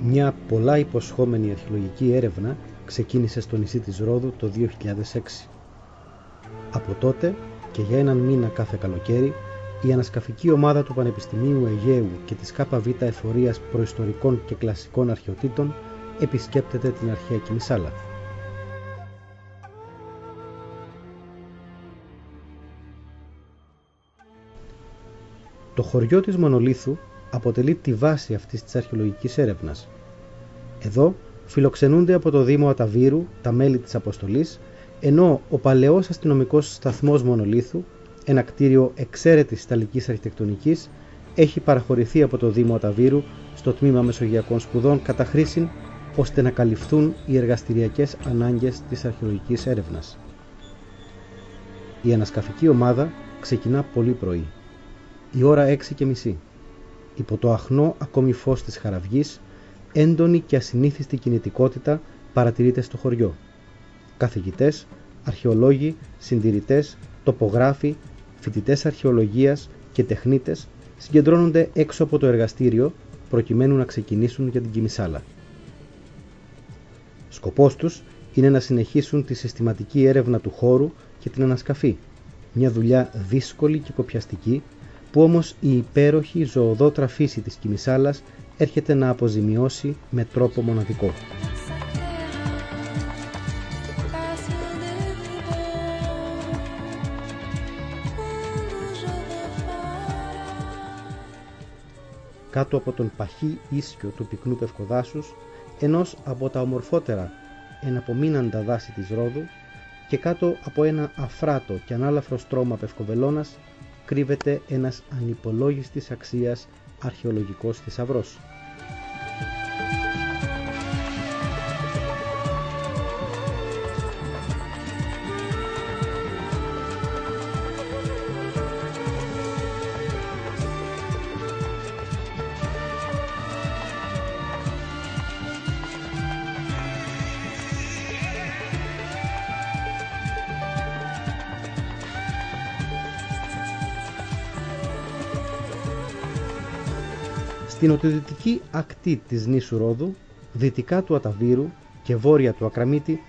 Μια πολλά υποσχόμενη αρχαιολογική έρευνα ξεκίνησε στο νησί της Ρόδου το 2006. Από τότε και για έναν μήνα κάθε καλοκαίρι, η ανασκαφική ομάδα του Πανεπιστημίου Αιγαίου και της ΚΒ Εφορίας Προϊστορικών και Κλασικών Αρχαιοτήτων επισκέπτεται την αρχαία Κιμισάλα. Το χωριό της Μονολίθου αποτελεί τη βάση αυτής της αρχαιολογικής έρευνας. Εδώ φιλοξενούνται από το Δήμο Αταβύρου τα μέλη της αποστολής, ενώ ο παλαιός αστυνομικός σταθμός Μονολίθου, ένα κτίριο εξαίρετης ιταλικής αρχιτεκτονικής, έχει παραχωρηθεί από το Δήμο Αταβύρου στο Τμήμα Μεσογειακών Σπουδών κατά χρήση, ώστε να καλυφθούν οι εργαστηριακές ανάγκες της αρχαιολογικής έρευνας. Η ανασκαφική ομάδα ξεκινά πολύ πρωί, η ώρα 6:30. Υπό το αχνό ακόμη φως της χαραυγής, έντονη και ασυνήθιστη κινητικότητα παρατηρείται στο χωριό. Καθηγητές, αρχαιολόγοι, συντηρητές, τοπογράφοι, φοιτητές αρχαιολογίας και τεχνίτες συγκεντρώνονται έξω από το εργαστήριο προκειμένου να ξεκινήσουν για την Κιμισάλα. Σκοπός τους είναι να συνεχίσουν τη συστηματική έρευνα του χώρου και την ανασκαφή, μια δουλειά δύσκολη και κοπιαστική, που όμως η υπέροχη ζωοδότρα φύση της Κιμισάλας έρχεται να αποζημιώσει με τρόπο μοναδικό. Κάτω από τον παχύ ίσιο του πυκνού πευκοδάσους, ενός από τα ομορφότερα εναπομείναντα δάση της Ρόδου, και κάτω από ένα αφράτο και ανάλαφρο στρώμα πευκοβελώνας, κρύβεται ένας ανυπολόγιστης αξίας αρχαιολογικός θησαυρός. Στην νοτιοδυτική ακτή της νήσου Ρόδου, δυτικά του Αταβύρου και βόρεια του Ακραμίτη,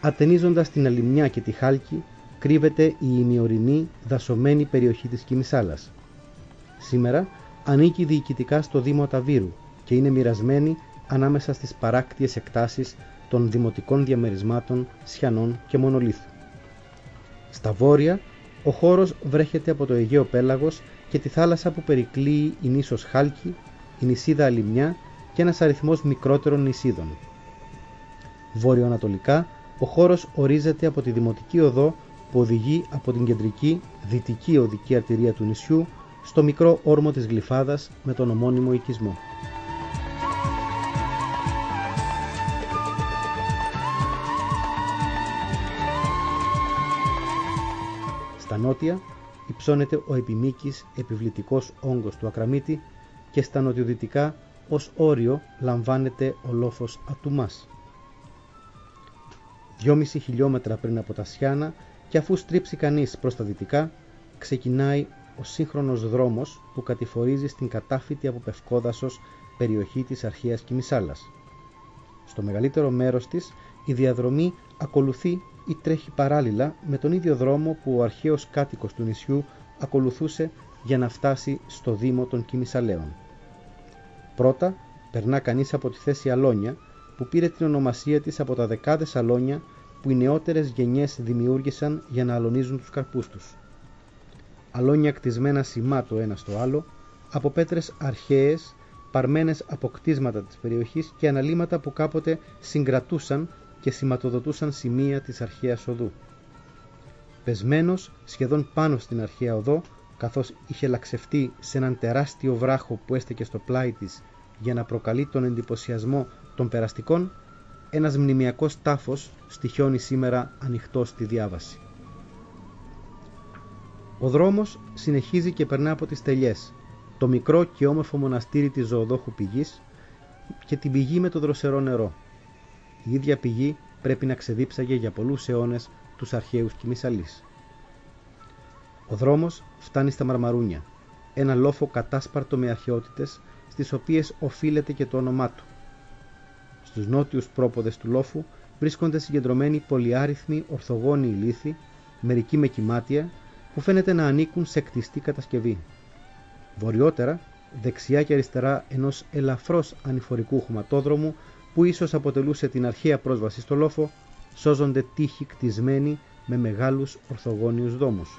ατενίζοντας την Αλυμνιά και τη Χάλκη, κρύβεται η ημιορεινή δασωμένη περιοχή της Κιμισάλας. Σήμερα ανήκει διοικητικά στο Δήμο Αταβύρου και είναι μοιρασμένη ανάμεσα στις παράκτιες εκτάσεις των δημοτικών διαμερισμάτων Σιανών και Μονολίθου. Στα βόρεια, ο χώρος βρέχεται από το Αιγαίο πέλαγος και τη θάλασσα που περικλείει η νήσος Χάλκη, η νησίδα Αλυμνιά και ένας αριθμός μικρότερων νησίδων. Βόρειο-ανατολικά, ο χώρος ορίζεται από τη Δημοτική Οδό που οδηγεί από την κεντρική δυτική οδική αρτηρία του νησιού στο μικρό όρμο της Γλυφάδας με τον ομώνυμο οικισμό. Στα νότια υψώνεται ο επιμήκης επιβλητικός όγκος του Ακραμίτη και στα νοτιοδυτικά ως όριο λαμβάνεται ο λόφος Ατουμάς. 2,5 χιλιόμετρα πριν από τα Σιάνα, και αφού στρίψει κανείς προς τα δυτικά, ξεκινάει ο σύγχρονος δρόμος που κατηφορίζει στην κατάφυτη από πευκόδασος περιοχή της αρχαίας Κιμισάλας. Στο μεγαλύτερο μέρος της η διαδρομή ακολουθεί ή τρέχει παράλληλα με τον ίδιο δρόμο που ο αρχαίος κάτοικος του νησιού ακολουθούσε για να φτάσει στο Δήμο των Κιμισαλαίων. Πρώτα περνά κανείς από τη θέση Αλόνια, που πήρε την ονομασία της από τα δεκάδες αλόνια που οι νεότερες γενιές δημιούργησαν για να αλωνίζουν τους καρπούς τους. Αλόνια κτισμένα σημά το ένα στο άλλο, από πέτρες αρχαίες, παρμένες από κτίσματα της περιοχής και αναλύματα που κάποτε συγκρατούσαν και σηματοδοτούσαν σημεία της αρχαίας οδού. Πεσμένος σχεδόν πάνω στην αρχαία οδό, καθώς είχε λαξευτεί σε έναν τεράστιο βράχο που έστεκε στο πλάι της για να προκαλεί τον εντυπωσιασμό των περαστικών, ένας μνημιακός τάφος στοιχιώνει σήμερα ανοιχτό στη διάβαση. Ο δρόμος συνεχίζει και περνά από τις Τελιές, το μικρό και όμορφο μοναστήρι της Ζωοδόχου Πηγής και την πηγή με το δροσερό νερό. Η ίδια πηγή πρέπει να ξεδίψαγε για πολλούς αιώνες τους αρχαίους Κιμισαλείς. Ο δρόμος φτάνει στα Μαρμαρούνια. ένα λόφο κατάσπαρτο με αρχαιότητες, στις οποίες οφείλεται και το όνομά του. Στους νότιους πρόποδες του λόφου βρίσκονται συγκεντρωμένοι πολυάριθμοι ορθογώνιοι λίθοι, μερικοί με κυμάτια, που φαίνεται να ανήκουν σε κτιστή κατασκευή. Βορειότερα, δεξιά και αριστερά ενός ελαφρώς ανηφορικού χωματόδρομου, που ίσως αποτελούσε την αρχαία πρόσβαση στο λόφο, σώζονται τείχοι κτισμένοι με μεγάλους ορθογώνιους δόμους.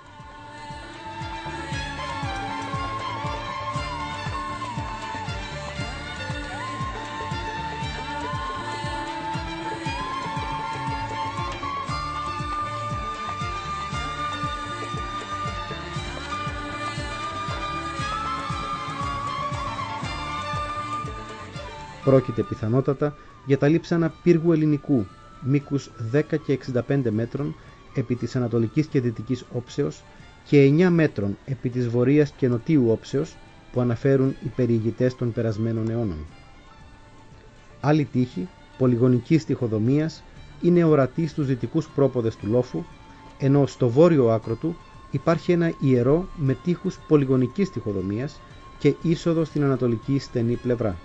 Πρόκειται πιθανότατα για τα λείψανα πύργου ελληνικού, μήκους 10 και 65 μέτρων επί της ανατολικής και δυτικής όψεως και 9 μέτρων επί της βορείας και νοτίου όψεως, που αναφέρουν οι περιηγητές των περασμένων αιώνων. Άλλη τείχη, πολυγωνικής τοιχοδομίας, είναι ορατή στους δυτικούς πρόποδες του λόφου, ενώ στο βόρειο άκρο του υπάρχει ένα ιερό με τείχους πολυγωνικής τοιχοδομίας και είσοδο στην ανατολική στενή πλευρά.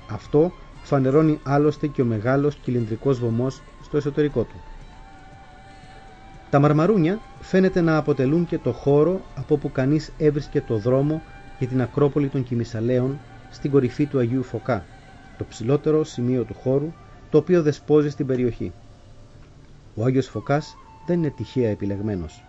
Αυτό φανερώνει άλλωστε και ο μεγάλος κυλινδρικός βωμός στο εσωτερικό του. Τα μαρμαρούνια φαίνεται να αποτελούν και το χώρο από όπου κανείς έβρισκε το δρόμο για την Ακρόπολη των Κιμισαλαίων στην κορυφή του Αγίου Φωκά, το ψηλότερο σημείο του χώρου, το οποίο δεσπόζει στην περιοχή. Ο Άγιος Φωκάς δεν είναι τυχαία επιλεγμένος.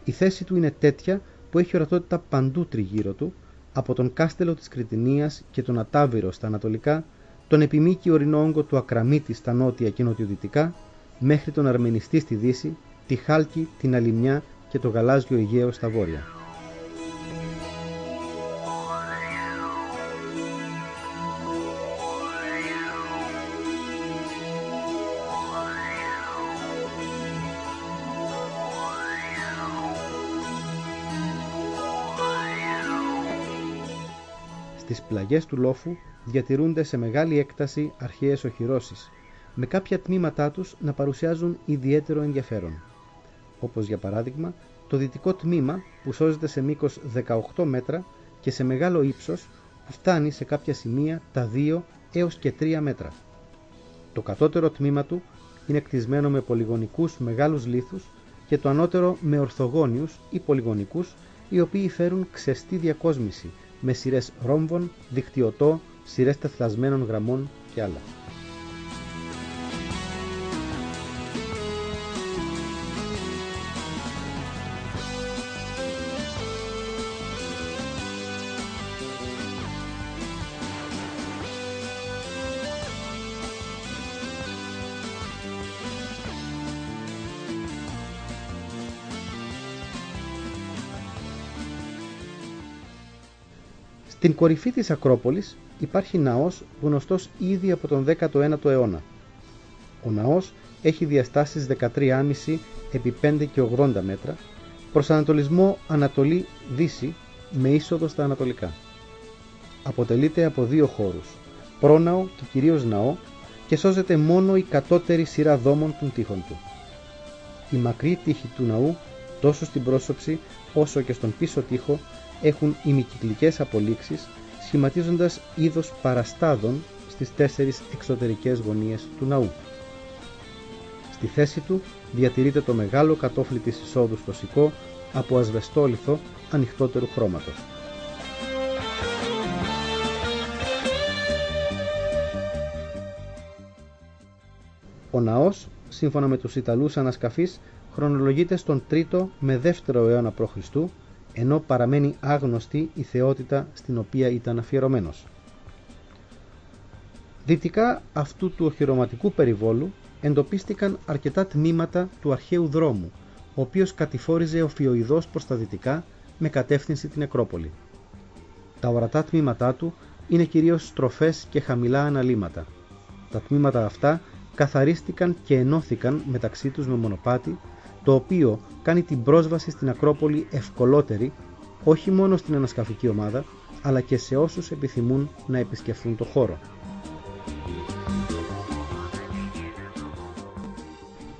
Η θέση του είναι τέτοια που έχει ορατότητα παντού τριγύρω του, από τον κάστελο της Κρητινίας και τον Ατάβυρο στα ανατολικά, τον επιμήκη ορεινό όγκο του Ακραμίτη στα νότια και νοτιοδυτικά, μέχρι τον Αρμενιστή στη δύση, τη Χάλκη, την Αλυμιά και το γαλάζιο Αιγαίο στα βόρεια. Στις πλαγιές του λόφου διατηρούνται σε μεγάλη έκταση αρχαίες οχυρώσεις, με κάποια τμήματά τους να παρουσιάζουν ιδιαίτερο ενδιαφέρον. Όπως για παράδειγμα το δυτικό τμήμα, που σώζεται σε μήκος 18 μέτρα και σε μεγάλο ύψος που φτάνει σε κάποια σημεία τα 2 έως και 3 μέτρα. Το κατώτερο τμήμα του είναι κτισμένο με πολυγωνικούς μεγάλους λίθους και το ανώτερο με ορθογώνιους ή πολυγωνικούς, οι οποίοι φέρουν ξεστή διακόσμηση με σειρές ρόμβων, δικτυωτό, σειρές τεθλασμένων γραμμών και άλλα. Στην κορυφή της Ακρόπολης υπάρχει ναός γνωστός ήδη από τον 19ο αιώνα. Ο ναός έχει διαστάσεις 13,5 επί 5 και 80 μέτρα, προς ανατολισμό Ανατολή-Δύση με είσοδο στα ανατολικά. Αποτελείται από 2 χώρους, πρόναο και κυρίως ναό, και σώζεται μόνο η κατώτερη σειρά δόμων των τείχων του. Η μακρύ τείχη του ναού, τόσο στην πρόσωψη όσο και στον πίσω τοίχο, έχουν ημικυκλικές απολύξεις, σχηματίζοντας είδος παραστάδων στις 4 εξωτερικές γωνίες του ναού. Στη θέση του διατηρείται το μεγάλο κατόφλι της εισόδου στο σικό από ασβεστόλιθο ανοιχτότερου χρώματος. Ο ναός, σύμφωνα με τους Ιταλούς ανασκαφείς, χρονολογείται στον 3ο με 2ο αιώνα π.Χ., ενώ παραμένει άγνωστη η θεότητα στην οποία ήταν αφιερωμένος. Δυτικά αυτού του οχυρωματικού περιβόλου εντοπίστηκαν αρκετά τμήματα του αρχαίου δρόμου, ο οποίος κατηφόριζε οφιοειδώς προς τα δυτικά με κατεύθυνση την Ακρόπολη. Τα ορατά τμήματά του είναι κυρίως στροφές και χαμηλά αναλύματα. Τα τμήματα αυτά καθαρίστηκαν και ενώθηκαν μεταξύ τους με μονοπάτι, το οποίο κάνει την πρόσβαση στην Ακρόπολη ευκολότερη όχι μόνο στην ανασκαφική ομάδα, αλλά και σε όσους επιθυμούν να επισκεφθούν το χώρο.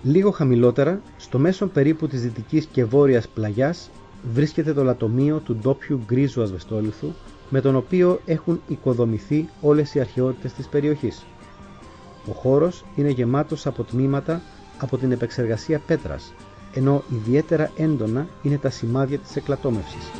Λίγο χαμηλότερα, στο μέσον περίπου της δυτικής και βόρειας πλαγιάς, βρίσκεται το λατομείο του ντόπιου γκρίζου ασβεστόλιθου, με τον οποίο έχουν οικοδομηθεί όλες οι αρχαιότητες της περιοχής. Ο χώρος είναι γεμάτος από τμήματα από την επεξεργασία πέτρας, ενώ ιδιαίτερα έντονα είναι τα σημάδια της εκλατόμευσης.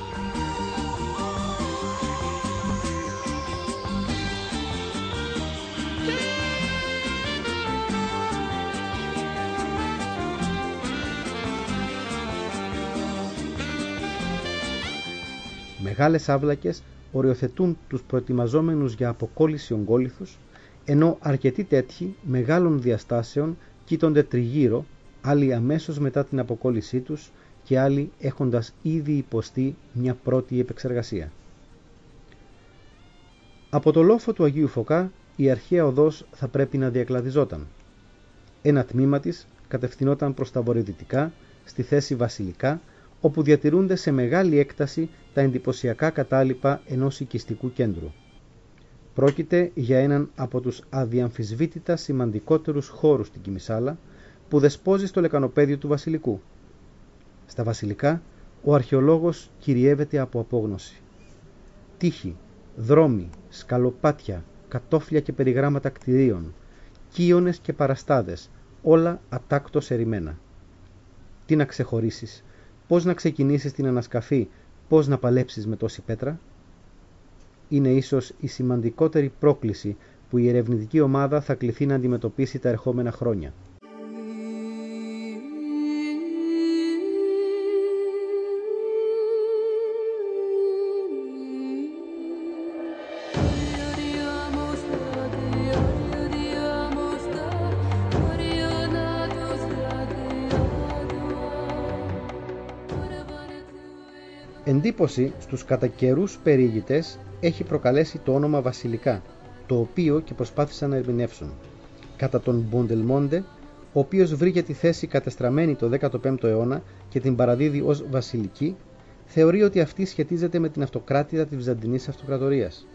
Μεγάλες άβλακες οριοθετούν τους προετοιμαζόμενους για αποκόλληση ογκόλιθους, ενώ αρκετοί τέτοιοι μεγάλων διαστάσεων κοίτονται τριγύρω, άλλοι αμέσως μετά την αποκόλλησή τους και άλλοι έχοντας ήδη υποστεί μια πρώτη επεξεργασία. Από το λόφο του Αγίου Φωκά η αρχαία οδός θα πρέπει να διακλαδιζόταν. Ένα τμήμα της κατευθυνόταν προς τα βορειοδυτικά, στη θέση Βασιλικά, όπου διατηρούνται σε μεγάλη έκταση τα εντυπωσιακά κατάλοιπα ενός οικιστικού κέντρου. Πρόκειται για έναν από τους αδιαμφισβήτητα σημαντικότερους χώρους στην Κιμισάλα, που δεσπόζει στο λεκανοπέδιο του Βασιλικού. Στα Βασιλικά, ο αρχαιολόγος κυριεύεται από απόγνωση. Τείχη, δρόμοι, σκαλοπάτια, κατόφλια και περιγράμματα κτηρίων, κύονες και παραστάδες, όλα ατάκτως ερημένα. Τι να ξεχωρίσεις, πώς να ξεκινήσεις την ανασκαφή, πώς να παλέψεις με τόση πέτρα? Είναι ίσως η σημαντικότερη πρόκληση που η ερευνητική ομάδα θα κληθεί να αντιμετωπίσει τα ερχόμενα χρόνια. Εντύπωση στους κατά καιρούς περιηγητές έχει προκαλέσει το όνομα Βασιλικά, το οποίο και προσπάθησαν να ερμηνεύσουν. Κατά τον Μποντελμόντε, ο οποίος βρήκε τη θέση κατεστραμμένη το 15ο αιώνα και την παραδίδει ως Βασιλική, θεωρεί ότι αυτή σχετίζεται με την αυτοκράτηδα της Βυζαντινής Αυτοκρατορίας.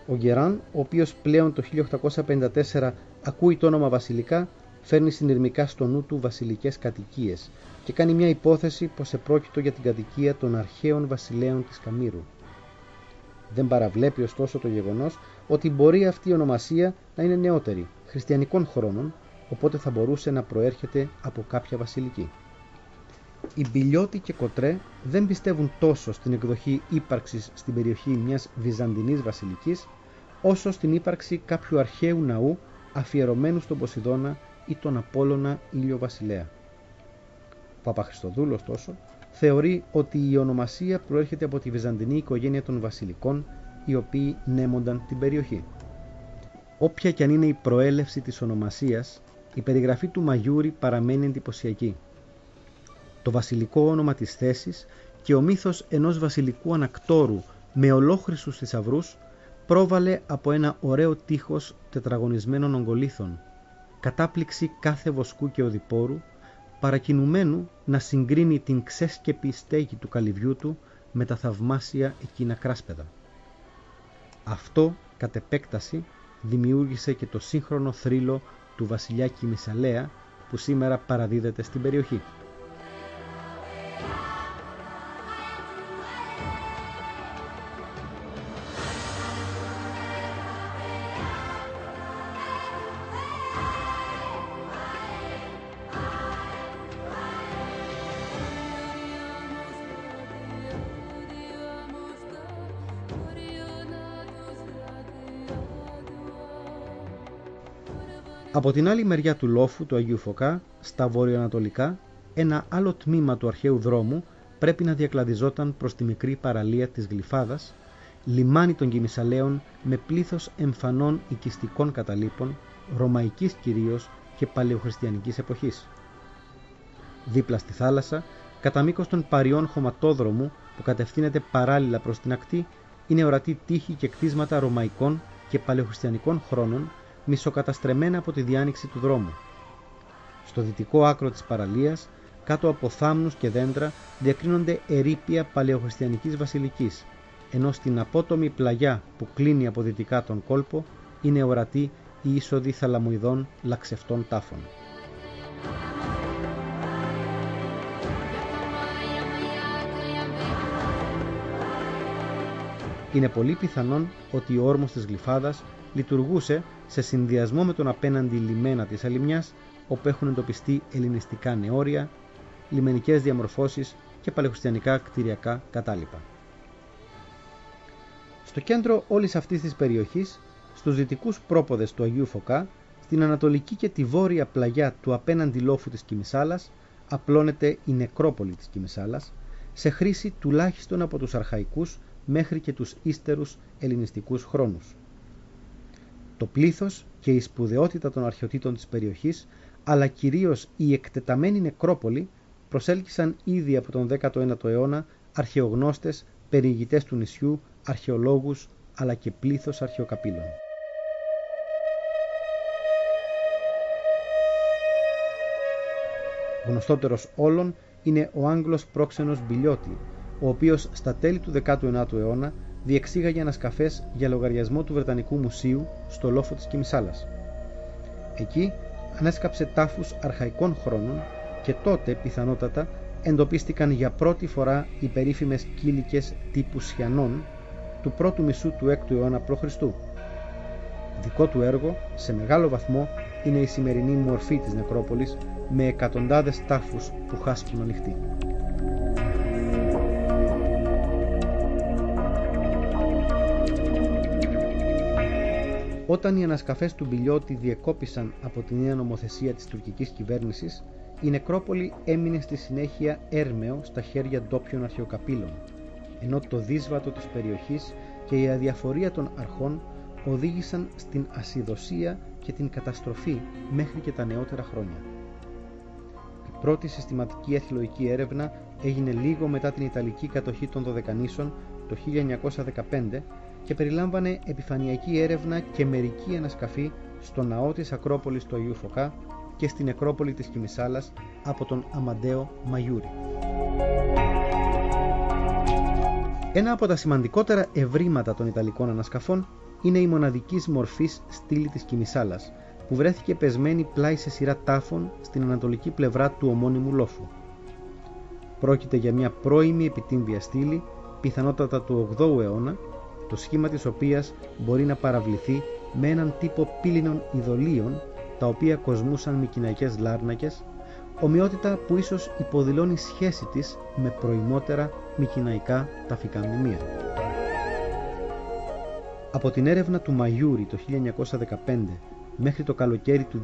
Ο Γκεράν, ο οποίος πλέον το 1854 ακούει το όνομα Βασιλικά, φέρνει συνειρμικά στο νου του βασιλικές κατοικίες και κάνει μια υπόθεση πως επρόκειτο για την κατοικία των αρχαίων βασιλέων της Καμήρου. Δεν παραβλέπει ωστόσο το γεγονός ότι μπορεί αυτή η ονομασία να είναι νεότερη, χριστιανικών χρόνων, οπότε θα μπορούσε να προέρχεται από κάποια βασιλική. Οι Μπιλιώτη και Κοτρέ δεν πιστεύουν τόσο στην εκδοχή ύπαρξης στην περιοχή μιας βυζαντινής βασιλικής, όσο στην ύπαρξη κάποιου αρχαίου ναού αφιερωμένου στον Ποσειδώνα ή τον Απόλλωνα ήλιο βασιλέα. Ο Παπαχριστοδούλος, ωστόσο, θεωρεί ότι η ονομασία προέρχεται από τη βυζαντινή οικογένεια των βασιλικών, οι οποίοι νέμονταν την περιοχή. Όποια και αν είναι η προέλευση της ονομασίας, η περιγραφή του Μαγιούρη παραμένει εντυπωσιακή. Το βασιλικό όνομα της θέσης και ο μύθος ενός βασιλικού ανακτόρου με ολόχρυσους θησαυρούς πρόβαλε από ένα ωραίο τείχος τετραγωνισμένων ογκολίθων, κατάπληξη κάθε βοσκού και οδηπόρου, παρακινουμένου να συγκρίνει την ξέσκεπη στέγη του καλυβιού του με τα θαυμάσια εκείνα κράσπεδα. Αυτό, κατ' επέκταση, δημιούργησε και το σύγχρονο θρύλο του βασιλιά Κιμισαλέα, που σήμερα παραδίδεται στην περιοχή. Από την άλλη μεριά του λόφου του Αγίου Φωκά, στα βορειοανατολικά, ένα άλλο τμήμα του αρχαίου δρόμου πρέπει να διακλαδιζόταν προς τη μικρή παραλία της Γλυφάδας, λιμάνι των Κιμισαλαίων με πλήθος εμφανών οικιστικών καταλήπων, ρωμαϊκής κυρίως και παλαιοχριστιανικής εποχής. Δίπλα στη θάλασσα, κατά μήκος των παριών χωματόδρομου που κατευθύνεται παράλληλα προς την ακτή, είναι ορατή τείχη και κτίσματα ρωμαϊκών και παλαιοχριστιανικών χρόνων, μισοκαταστρεμμένα από τη διάνοιξη του δρόμου. Στο δυτικό άκρο της παραλίας, κάτω από θάμνους και δέντρα, διακρίνονται ερείπια παλαιοχριστιανικής βασιλικής, ενώ στην απότομη πλαγιά που κλείνει από δυτικά τον κόλπο είναι ορατή η είσοδη θαλαμοειδών λαξευτών τάφων. Είναι πολύ πιθανόν ότι ο όρμος της Γλυφάδας λειτουργούσε σε συνδυασμό με τον απέναντι λιμένα της Αλυμιάς, όπου έχουν εντοπιστεί ελληνιστικά νεόρια, λιμενικές διαμορφώσεις και παλαιοχριστιανικά κτηριακά κατάλοιπα. Στο κέντρο όλης αυτής της περιοχής, στους δυτικούς πρόποδες του Αγίου Φωκά, στην ανατολική και τη βόρεια πλαγιά του απέναντι λόφου της Κιμισάλας, απλώνεται η νεκρόπολη της Κιμισάλας, σε χρήση τουλάχιστον από τους αρχαϊκούς μέχρι και τους ύστερους ελληνιστικούς χρόνους. Το πλήθος και η σπουδαιότητα των αρχαιοτήτων της περιοχής, αλλά κυρίως η εκτεταμένη νεκρόπολη, προσέλκυσαν ήδη από τον 19ο αιώνα αρχαιογνώστες, περιηγητές του νησιού, αρχαιολόγους, αλλά και πλήθος αρχαιοκαπήλων. Γνωστότερος όλων είναι ο Άγγλος πρόξενος Μπιλιότη, ο οποίος στα τέλη του 19ου αιώνα διεξήγαγε ανασκαφές για λογαριασμό του Βρετανικού Μουσείου στο λόφο της Κιμισάλας. Εκεί ανέσκαψε τάφους αρχαϊκών χρόνων και τότε πιθανότατα εντοπίστηκαν για πρώτη φορά οι περίφημες κύλικες τύπου Σιανών του πρώτου μισού του 6ου αιώνα π.Χ. Δικό του έργο, σε μεγάλο βαθμό, είναι η σημερινή μορφή της νεκρόπολης, με εκατοντάδες τάφους που χάσκουν ανοιχτοί. Όταν οι ανασκαφές του Μπιλιότη διεκόπησαν από τη νέα νομοθεσία της τουρκικής κυβέρνησης, η νεκρόπολη έμεινε στη συνέχεια έρμεο στα χέρια ντόπιων αρχαιοκαπήλων, ενώ το δύσβατο της περιοχής και η αδιαφορία των αρχών οδήγησαν στην ασυδοσία και την καταστροφή μέχρι και τα νεότερα χρόνια. Η πρώτη συστηματική αρχαιολογική έρευνα έγινε λίγο μετά την Ιταλική κατοχή των Δωδεκανήσων το 1915 και περιλάμβανε επιφανειακή έρευνα και μερική ανασκαφή στο ναό της Ακρόπολης του Αγίου Φωκά και στην νεκρόπολη της Κιμισάλας από τον Αμαντέο Μαγιούρη. Ένα από τα σημαντικότερα ευρήματα των Ιταλικών ανασκαφών είναι η μοναδικής μορφής στήλη της Κιμισάλας, που βρέθηκε πεσμένη πλάι σε σειρά τάφων στην ανατολική πλευρά του ομώνυμου λόφου. Πρόκειται για μια πρώιμη επιτύμβια στήλη, πιθανότατα του 8ου αιώνα, το σχήμα της οποίας μπορεί να παραβληθεί με έναν τύπο πύληνων ειδωλίων, τα οποία κοσμούσαν μικηναϊκές λάρνακες, ομοιότητα που ίσως υποδηλώνει σχέση της με προημότερα μικηναϊκά ταφικά μνημεία. Από την έρευνα του Μαγιούρη το 1915 μέχρι το καλοκαίρι του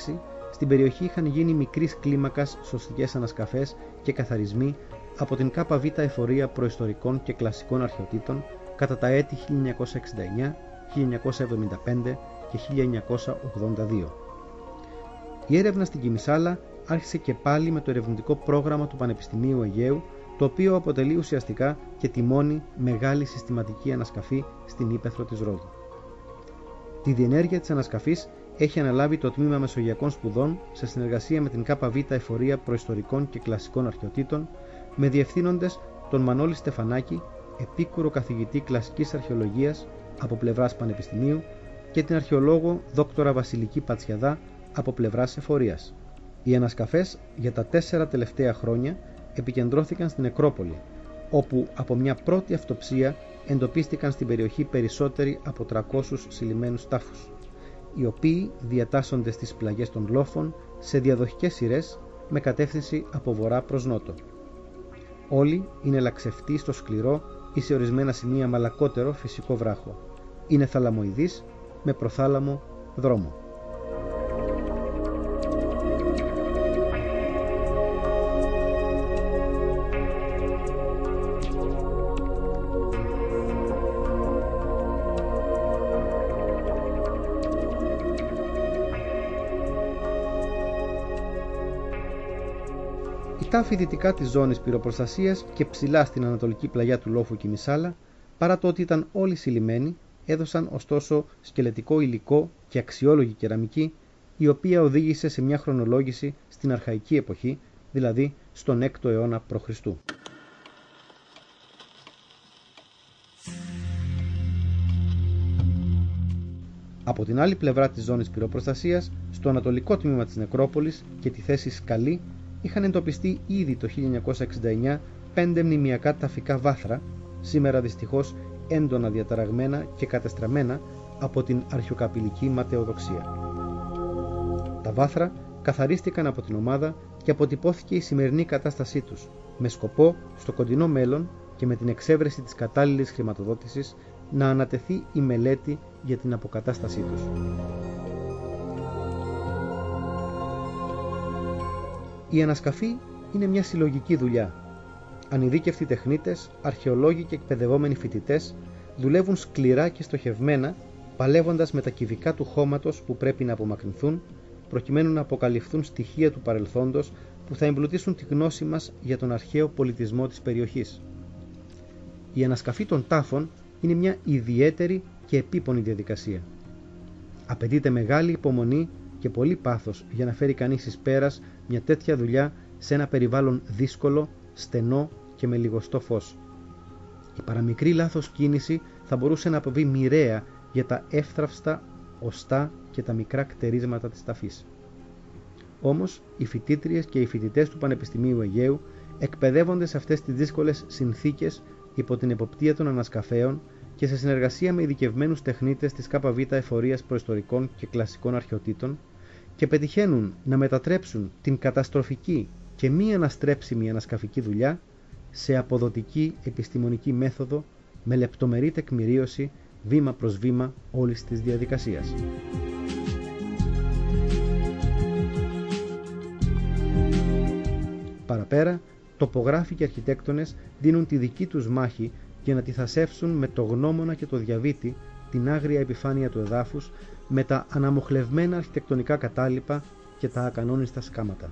2006, στην περιοχή είχαν γίνει μικρής κλίμακας σωστικές ανασκαφές και καθαρισμοί από την ΚΒ Εφορία Προϊστορικών και Κλασικών Αρχαιοτήτων κατά τα έτη 1969, 1975 και 1982. Η έρευνα στην Κιμισάλα άρχισε και πάλι με το ερευνητικό πρόγραμμα του Πανεπιστημίου Αιγαίου, το οποίο αποτελεί ουσιαστικά και τη μόνη μεγάλη συστηματική ανασκαφή στην ύπαιθρο της Ρόδου. Τη διενέργεια της ανασκαφής έχει αναλάβει το Τμήμα Μεσογειακών Σπουδών σε συνεργασία με την ΚΒ Εφορία Προϊστορικών και Κλασικών Αρχαιοτήτων, με διευθύνοντες τον Μανώλη Στεφανάκη, επίκουρο καθηγητή κλασικής αρχαιολογίας από πλευράς Πανεπιστημίου, και την αρχαιολόγο Δόκτορα Βασιλική Πατσιαδά από πλευράς Εφορίας. Οι ανασκαφές για τα 4 τελευταία χρόνια επικεντρώθηκαν στην νεκρόπολη, όπου από μια πρώτη αυτοψία εντοπίστηκαν στην περιοχή περισσότεροι από 300 συλλημμένους τάφους, οι οποίοι διατάσσονται στις πλαγιές των λόφων σε διαδοχικές σειρές με κατεύθυνση από βορρά προς νότο. Όλοι είναι λαξευτοί στο σκληρό ή σε ορισμένα σημεία μαλακότερο φυσικό βράχο. Είναι θαλαμοειδείς με προθάλαμο δρόμο. Η τάφη δυτικά της ζώνης πυροπροστασίας και ψηλά στην ανατολική πλαγιά του λόφου Κιμισάλα, παρά το ότι ήταν όλοι συλλημμένοι, έδωσαν ωστόσο σκελετικό υλικό και αξιόλογη κεραμική, η οποία οδήγησε σε μια χρονολόγηση στην αρχαϊκή εποχή, δηλαδή στον 6ο αιώνα π.Χ. Από την άλλη πλευρά της ζώνης πυροπροστασίας, στο ανατολικό τμήμα της νεκρόπολης και τη θέση Σκαλή, είχαν εντοπιστεί ήδη το 1969 5 μνημειακά ταφικά βάθρα, σήμερα δυστυχώς έντονα διαταραγμένα και κατεστραμμένα από την αρχαιοκαπηλική ματαιοδοξία. Τα βάθρα καθαρίστηκαν από την ομάδα και αποτυπώθηκε η σημερινή κατάστασή τους, με σκοπό στο κοντινό μέλλον και με την εξέβρεση της κατάλληλης χρηματοδότησης να ανατεθεί η μελέτη για την αποκατάστασή τους. Η ανασκαφή είναι μια συλλογική δουλειά. Ανειδίκευτοι τεχνίτες, αρχαιολόγοι και εκπαιδευόμενοι φοιτητές δουλεύουν σκληρά και στοχευμένα, παλεύοντας με τα κυβικά του χώματος που πρέπει να απομακρυνθούν, προκειμένου να αποκαλυφθούν στοιχεία του παρελθόντος που θα εμπλουτίσουν τη γνώση μας για τον αρχαίο πολιτισμό της περιοχής. Η ανασκαφή των τάφων είναι μια ιδιαίτερη και επίπονη διαδικασία. Απαιτείται μεγάλη υπομονή και πολύ πάθος για να φέρει κανείς εις πέρας μια τέτοια δουλειά σε ένα περιβάλλον δύσκολο, στενό και με λιγοστό φως. Η παραμικρή λάθος κίνηση θα μπορούσε να αποβεί μοιραία για τα εύθραυστα οστά και τα μικρά κτερίσματα της ταφής. Όμως, οι φοιτήτριες και οι φοιτητές του Πανεπιστημίου Αιγαίου εκπαιδεύονται σε αυτές τις δύσκολες συνθήκες υπό την εποπτεία των ανασκαφέων και σε συνεργασία με ειδικευμένους τεχνίτες της ΚΒ Εφορίας Προϊστορικών και Κλασικών Αρχαιοτήτων και πετυχαίνουν να μετατρέψουν την καταστροφική και μη αναστρέψιμη ανασκαφική δουλειά σε αποδοτική επιστημονική μέθοδο με λεπτομερή τεκμηρίωση βήμα προς βήμα όλης της διαδικασίας. Παραπέρα, τοπογράφοι και αρχιτέκτονες δίνουν τη δική τους μάχη για να τιθασεύσουν με το γνώμονα και το διαβήτη την άγρια επιφάνεια του εδάφους με τα αναμοχλευμένα αρχιτεκτονικά κατάλοιπα και τα ακανόνιστα σκάματα.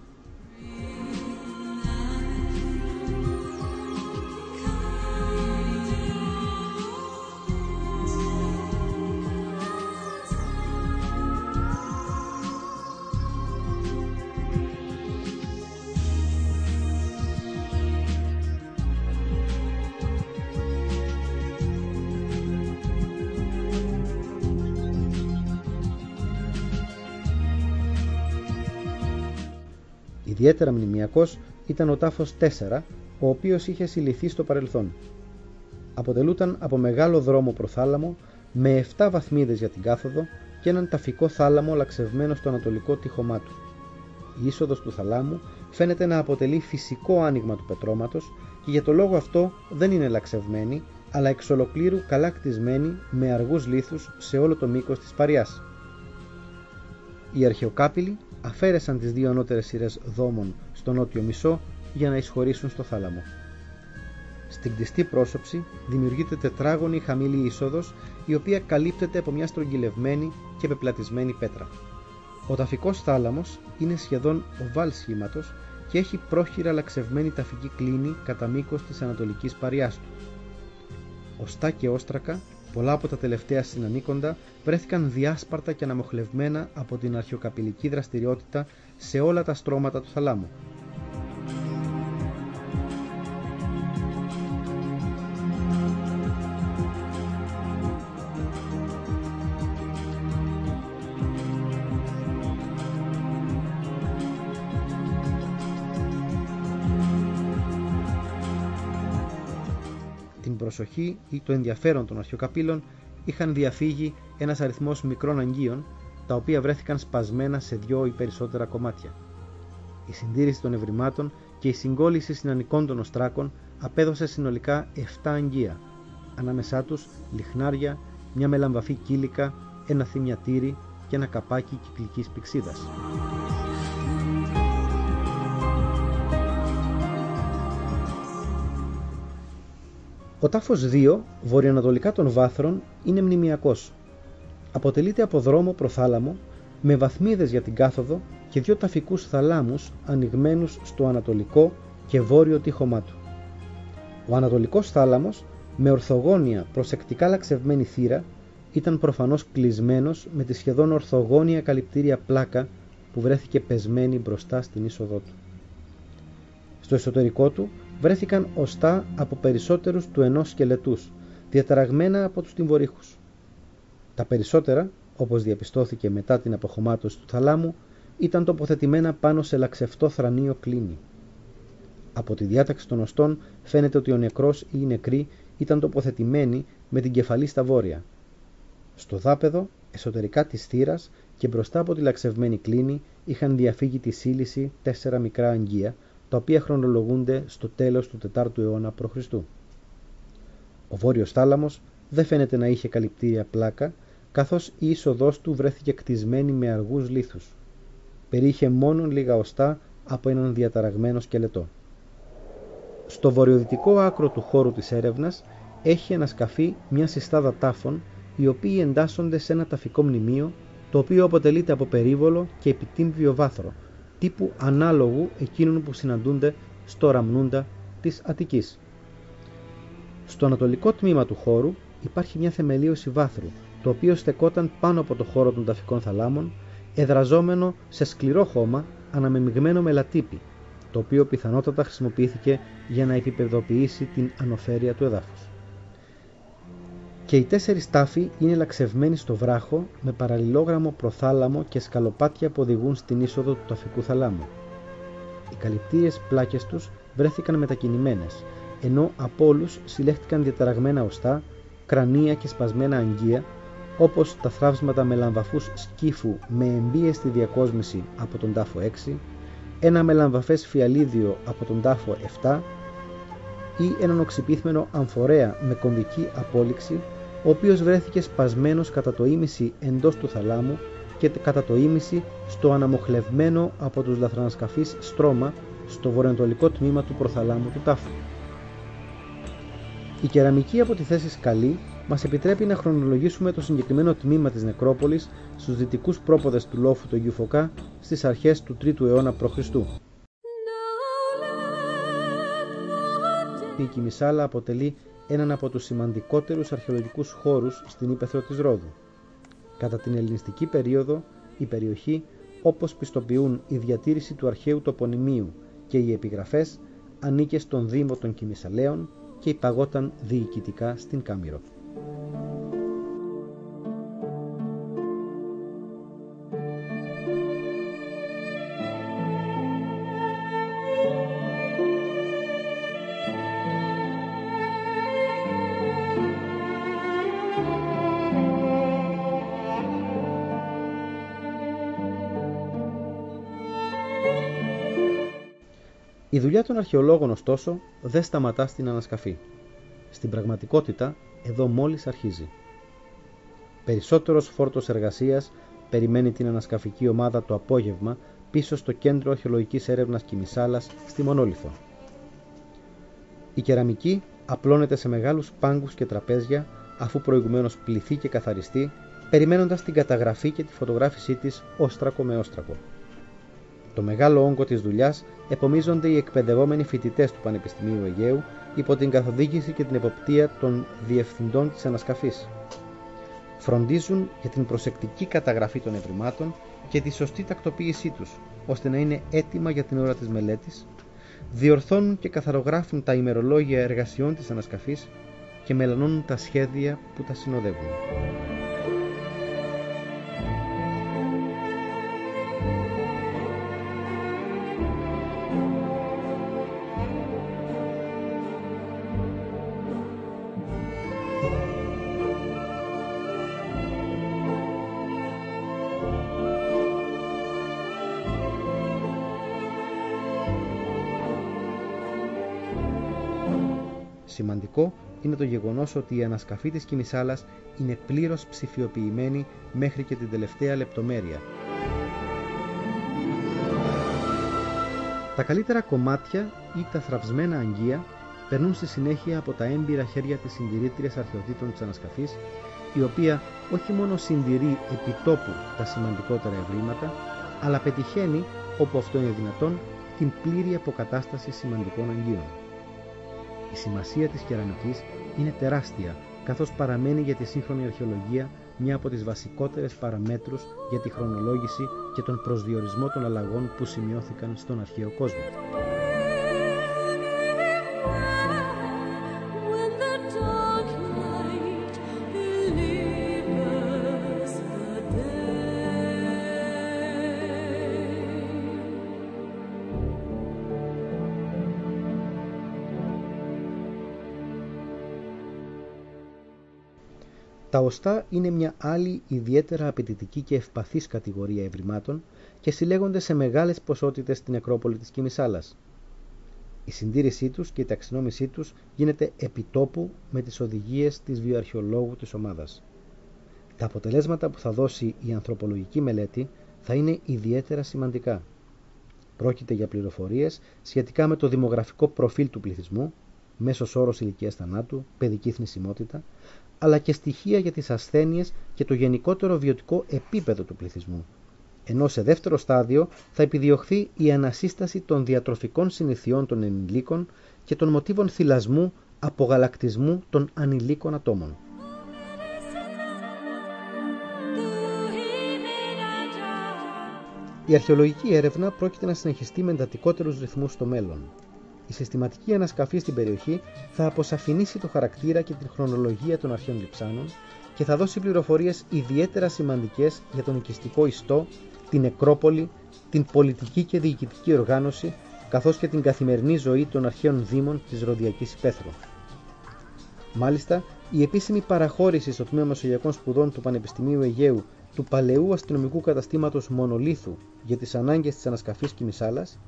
Ιδιαίτερα μνημειακός ήταν ο τάφος 4, ο οποίος είχε συλληφθεί στο παρελθόν. Αποτελούταν από μεγάλο δρόμο προθάλαμο με 7 βαθμίδες για την κάθοδο και έναν ταφικό θάλαμο λαξευμένο στο ανατολικό τείχομά του. Η είσοδος του θαλάμου φαίνεται να αποτελεί φυσικό άνοιγμα του πετρώματος και για το λόγο αυτό δεν είναι λαξευμένη, αλλά εξ ολοκλήρου καλά κτισμένη με αργούς λίθους σε όλο το μήκος της παριάς. Οι αρχαιοκάπηλοι αφαίρεσαν τις 2 ανώτερες σειρές δόμων στο νότιο μισό για να εισχωρήσουν στο θάλαμο. Στην κτιστή πρόσωψη δημιουργείται τετράγωνη χαμηλή είσοδος, η οποία καλύπτεται από μια στρογγυλευμένη και πεπλατισμένη πέτρα. Ο ταφικός θάλαμος είναι σχεδόν οβάλ σχήματος και έχει πρόχειρα λαξευμένη ταφική κλίνη κατά μήκος της ανατολικής παριάς του. Οστά και όστρακα, πολλά από τα τελευταία συνανίκοντα, βρέθηκαν διάσπαρτα και αναμοχλευμένα από την αρχαιοκαπηλική δραστηριότητα σε όλα τα στρώματα του θαλάμου. Την προσοχή ή το ενδιαφέρον των αρχαιοκαπήλων είχαν διαφύγει ένας αριθμός μικρών αγγείων, τα οποία βρέθηκαν σπασμένα σε 2 ή περισσότερα κομμάτια. Η συντήρηση των ευρημάτων και η συγκόλληση συνανικών των οστράκων απέδωσε συνολικά 7 αγγεία, ανάμεσά τους λιχνάρια, μια μελαμβαφή κύλικα, ένα θυμιατήρι και ένα καπάκι κυκλικής πυξίδας. Ο τάφος 2, βορειοανατολικά των βάθρων, είναι μνημειακός. Αποτελείται από δρόμο προθάλαμο, με βαθμίδες για την κάθοδο και 2 ταφικούς θαλάμους ανοιγμένους στο ανατολικό και βόρειο τείχομά του. Ο ανατολικός θάλαμος, με ορθογώνια προσεκτικά λαξευμένη θύρα, ήταν προφανώς κλεισμένος με τη σχεδόν ορθογώνια καλυπτήρια πλάκα που βρέθηκε πεσμένη μπροστά στην είσοδό του. Στο εσωτερικό του βρέθηκαν οστά από περισσότερους του ενός σκελετούς, διαταραγμένα από τους τυμβορύχους. Τα περισσότερα, όπως διαπιστώθηκε μετά την αποχωμάτωση του θαλάμου, ήταν τοποθετημένα πάνω σε λαξευτό θρανίο κλίνη. Από τη διάταξη των οστών φαίνεται ότι ο νεκρός ή η νεκρή ήταν τοποθετημένη με την κεφαλή στα βόρεια. Στο δάπεδο, εσωτερικά της θύρας και μπροστά από τη λαξευμένη κλίνη είχαν διαφύγει τη σύλληση 4 μικρά αγγεία, τα οποία χρονολογούνται στο τέλος του 4ου αιώνα π.Χ. Ο βόρειος θάλαμος δεν φαίνεται να είχε καλυπτήρια πλάκα, καθώς η είσοδός του βρέθηκε κτισμένη με αργούς λίθους. Περιείχε μόνον λίγα οστά από έναν διαταραγμένο σκελετό. Στο βορειοδυτικό άκρο του χώρου της έρευνας έχει ανασκαφεί μια συστάδα τάφων, οι οποίοι εντάσσονται σε ένα ταφικό μνημείο, το οποίο αποτελείται από περίβολο και επιτύμβιο βάθρο, τύπου ανάλογου εκείνων που συναντούνται στο Ραμνούντα της Αττικής. Στο ανατολικό τμήμα του χώρου υπάρχει μια θεμελίωση βάθρου, το οποίο στεκόταν πάνω από το χώρο των ταφικών θαλάμων, εδραζόμενο σε σκληρό χώμα αναμεμειγμένο με λατύπη, το οποίο πιθανότατα χρησιμοποιήθηκε για να επιπεδοποιήσει την ανοφέρεια του εδάφους. Και οι 4 τάφοι είναι λαξευμένοι στο βράχο με παραλληλόγραμμο προθάλαμο και σκαλοπάτια που οδηγούν στην είσοδο του ταφικού θαλάμου. Οι καλυπτήριες πλάκες τους βρέθηκαν μετακινημένες, ενώ από όλους συλλέχτηκαν διαταραγμένα οστά, κρανία και σπασμένα αγγεία, όπως τα θραύσματα μελαμβαφούς σκύφου με εμπίεστη διακόσμηση από τον τάφο 6, ένα μελαμβαφές φιαλίδιο από τον τάφο 7 ή έναν οξυπύθμενο αμφορέα με κομβική απόλυξη, ο οποίος βρέθηκε σπασμένος κατά το ίμιση εντός του θαλάμου και κατά το ίμιση στο αναμοχλευμένο από τους λαθρανασκαφείς στρώμα στο βορειοανατολικό τμήμα του προθαλάμου του τάφου. Η κεραμική από τη θέση σκαλή μας επιτρέπει να χρονολογήσουμε το συγκεκριμένο τμήμα της νεκρόπολης στους δυτικούς πρόποδες του λόφου του Αγίου Φωκά στις αρχές του 3ου αιώνα π.Χ. Η Κιμισάλα αποτελεί έναν από τους σημαντικότερους αρχαιολογικούς χώρους στην ύπαιθρο της Ρόδου. Κατά την ελληνιστική περίοδο, η περιοχή, όπως πιστοποιούν η διατήρηση του αρχαίου τοπονημίου και οι επιγραφές, ανήκε στον Δήμο των Κιμισαλαίων και υπαγόταν διοικητικά στην Κάμυρο. Η δουλειά των αρχαιολόγων, ωστόσο, δεν σταματά στην ανασκαφή. Στην πραγματικότητα, εδώ μόλις αρχίζει. Περισσότερος φόρτος εργασίας περιμένει την ανασκαφική ομάδα το απόγευμα πίσω στο Κέντρο Αρχαιολογικής Έρευνας Κιμισάλας στη Μονόλιθο. Η κεραμική απλώνεται σε μεγάλους πάγκους και τραπέζια, αφού προηγουμένως πλυθεί και καθαριστεί, περιμένοντας την καταγραφή και τη φωτογράφησή της όστρακο με όστρακο. Το μεγάλο όγκο της δουλειάς επομίζονται οι εκπαιδευόμενοι φοιτητές του Πανεπιστημίου Αιγαίου υπό την καθοδήγηση και την εποπτεία των διευθυντών της ανασκαφής. Φροντίζουν για την προσεκτική καταγραφή των ευρημάτων και τη σωστή τακτοποίησή τους, ώστε να είναι έτοιμα για την ώρα της μελέτης, διορθώνουν και καθαρογράφουν τα ημερολόγια εργασιών της ανασκαφής και μελανώνουν τα σχέδια που τα συνοδεύουν. Σημαντικό είναι το γεγονός ότι η ανασκαφή της Κιμισάλας είναι πλήρως ψηφιοποιημένη μέχρι και την τελευταία λεπτομέρεια. Τα καλύτερα κομμάτια ή τα θραυσμένα αγγεία περνούν στη συνέχεια από τα έμπειρα χέρια της συντηρήτριας αρχαιοτήτων της ανασκαφής, η οποία όχι μόνο συντηρεί επιτόπου τα σημαντικότερα ευρήματα, αλλά πετυχαίνει, όπου αυτό είναι δυνατόν, την πλήρη αποκατάσταση σημαντικών αγγείων. Η σημασία της κεραμικής είναι τεράστια, καθώς παραμένει για τη σύγχρονη αρχαιολογία μια από τις βασικότερες παραμέτρους για τη χρονολόγηση και τον προσδιορισμό των αλλαγών που σημειώθηκαν στον αρχαίο κόσμο. Τα οστά είναι μια άλλη ιδιαίτερα απαιτητική και ευπαθής κατηγορία ευρημάτων και συλλέγονται σε μεγάλες ποσότητες στην νεκρόπολη της Κιμισάλας. Η συντήρησή τους και η ταξινόμησή τους γίνεται επιτόπου με τις οδηγίες της βιοαρχαιολόγου της ομάδας. Τα αποτελέσματα που θα δώσει η ανθρωπολογική μελέτη θα είναι ιδιαίτερα σημαντικά. Πρόκειται για πληροφορίες σχετικά με το δημογραφικό προφίλ του πληθυσμού, μέσος όρος ηλικίας θανάτου, παιδική θνησιμότητα, αλλά και στοιχεία για τις ασθένειες και το γενικότερο βιωτικό επίπεδο του πληθυσμού. Ενώ σε δεύτερο στάδιο θα επιδιωχθεί η ανασύσταση των διατροφικών συνηθιών των ενηλίκων και των μοτίβων θυλασμού, απογαλακτισμού των ανηλίκων ατόμων. Η αρχαιολογική έρευνα πρόκειται να συνεχιστεί με εντατικότερους ρυθμούς στο μέλλον. Η συστηματική ανασκαφή στην περιοχή θα αποσαφηνίσει το χαρακτήρα και την χρονολογία των αρχαίων λειψάνων και θα δώσει πληροφορίες ιδιαίτερα σημαντικές για τον οικιστικό ιστό, την νεκρόπολη, την πολιτική και διοικητική οργάνωση, καθώς και την καθημερινή ζωή των αρχαίων δήμων της Ροδιακής Υπαίθρου. Μάλιστα, η επίσημη παραχώρηση στο Τμήμα Μεσογειακών Σπουδών του Πανεπιστημίου Αιγαίου του παλαιού αστυνομικού καταστήματος Μονολίθου για τις ανάγκες της ανασκαφής Κιμισάλας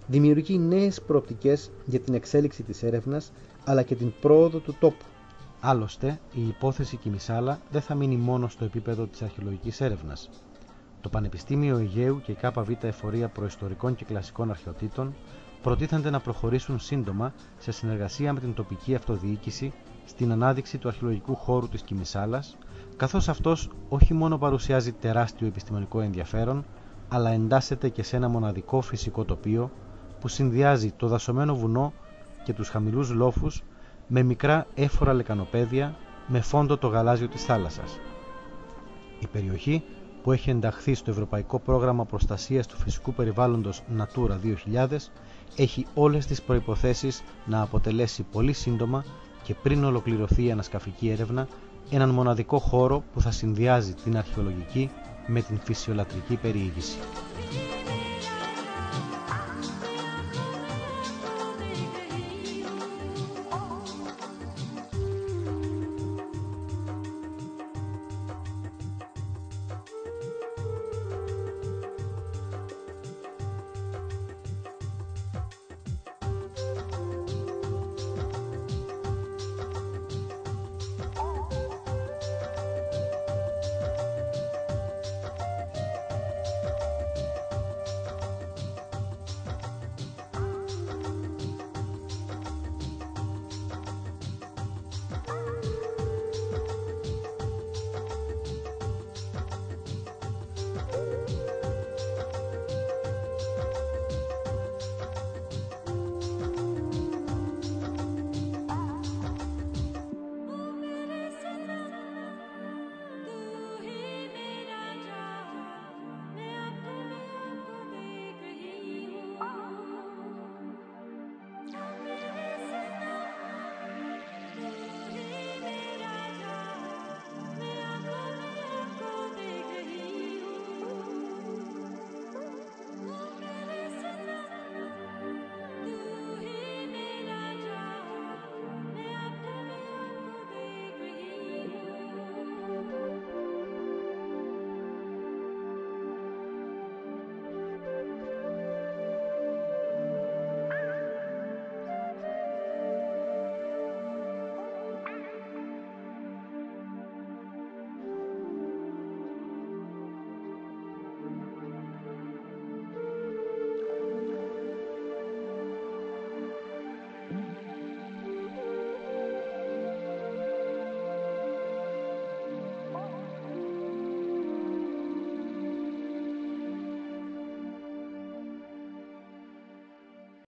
δημιουργεί νέες προοπτικές για την εξέλιξη της έρευνας αλλά και την πρόοδο του τόπου. Άλλωστε, η υπόθεση Κιμισάλα δεν θα μείνει μόνο στο επίπεδο της αρχαιολογικής έρευνας. Το Πανεπιστήμιο Αιγαίου και η ΚΒ Εφορία Προϊστορικών και Κλασικών Αρχαιοτήτων προτίθενται να προχωρήσουν σύντομα σε συνεργασία με την τοπική αυτοδιοίκηση στην ανάδειξη του αρχαιολογικού χώρου της Κιμισάλας, καθώς αυτός όχι μόνο παρουσιάζει τεράστιο επιστημονικό ενδιαφέρον, αλλά εντάσσεται και σε ένα μοναδικό φυσικό τοπίο που συνδυάζει το δασωμένο βουνό και τους χαμηλούς λόφους με μικρά έφορα λεκανοπέδια με φόντο το γαλάζιο της θάλασσας. Η περιοχή, που έχει ενταχθεί στο Ευρωπαϊκό Πρόγραμμα Προστασίας του Φυσικού Περιβάλλοντος Natura 2000, έχει όλες τις προϋποθέσεις να αποτελέσει πολύ σύντομα και πριν ολοκληρωθεί η ανασκαφική έρευνα έναν μοναδικό χώρο που θα συνδυάζει την αρχαιολογική με την φυσιολατρική περιήγηση.